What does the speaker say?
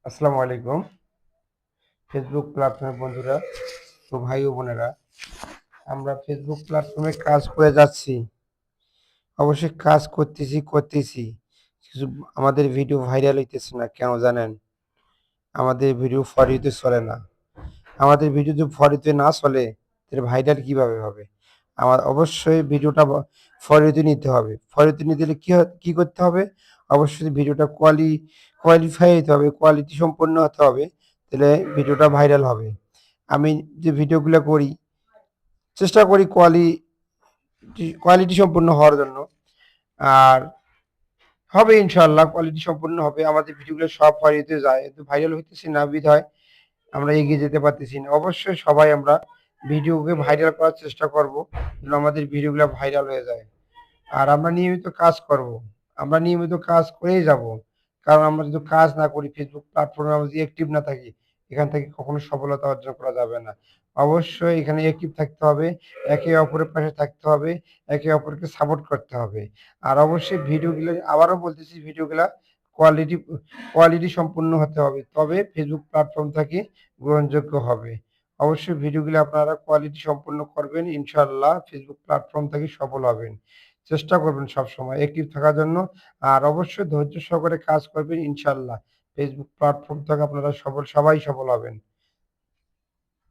আসসালামু আলাইকুম। ফেসবুক প্ল্যাটফর্মের বন্ধুরা ও ভাই ও বোনেরা, আমরা ফেসবুক প্ল্যাটফর্মে কাজ করে যাচ্ছি। অবশ্যই কাজ করতেছি। কিছু আমাদের ভিডিও ভাইরাল হইতেছে না, কেন জানেন? আমাদের ভিডিও ফর ইউতে চলে না। আমাদের ভিডিও যদি ফর ইউতে না চলে, তাহলে ভাইরাল কিভাবে হবে? আমার অবশ্যই ভিডিওটা ফর ইউতে নিতে হবে। ফর ইউতে নিতে হলে কি করতে হবে? অবশ্যই ভিডিওটা কোয়ালিফাই হতে হবে, কোয়ালিটি সম্পন্ন হতে হবে। তাহলে ভিডিওটা ভাইরাল হবে। আমি যে ভিডিওগুলো করি, চেষ্টা করি কোয়ালিটি সম্পন্ন হওয়ার জন্য। আর হবে ইনশাআল্লাহ, কোয়ালিটি সম্পন্ন হবে। আমাদের ভিডিওগুলো সব ফারিতে যায়, কিন্তু ভাইরাল হইতেছে না বিধায় আমরা এগিয়ে যেতে পারতেছি না। অবশ্যই সবাই আমরা ভিডিওকে ভাইরাল করার চেষ্টা করব, যেন আমাদের ভিডিওগুলো ভাইরাল হয়ে যায়। আর আমরা নিয়মিত কাজ করব। আমরা নিয়মিত কাজ করেই যাব। কারণ আমরা যদি কাজ না করি, ফেসবুক প্ল্যাটফর্মে আমরা যদি অ্যাক্টিভ না থাকি, এখান থেকে কখনো সফলতা অর্জন করা যাবে না। অবশ্যই এখানে অ্যাক্টিভ থাকতে হবে, একে অপরের পাশে থাকতে হবে, একে অপরকে সাপোর্ট করতে হবে। আর অবশ্যই ভিডিওগুলো, আবারও বলতেছি, ভিডিওগুলা কোয়ালিটি কোয়ালিটি সম্পূর্ণ হতে হবে। তবে ফেসবুক প্ল্যাটফর্ম থেকে গ্রহণযোগ্য হবে। অবশ্যই ভিডিওগুলো আপনারা কোয়ালিটি সম্পন্ন করবেন। ইনশাআল্লাহ ফেসবুক প্ল্যাটফর্ম থেকে সফল হবেন। চেষ্টা করবেন সবসময় অ্যাক্টিভ থাকার জন্য। আর অবশ্যই ধৈর্য সহকারে কাজ করবেন ইনশাআল্লাহ। ফেসবুক প্ল্যাটফর্ম থেকে আপনারা সবাই সফল হবেন।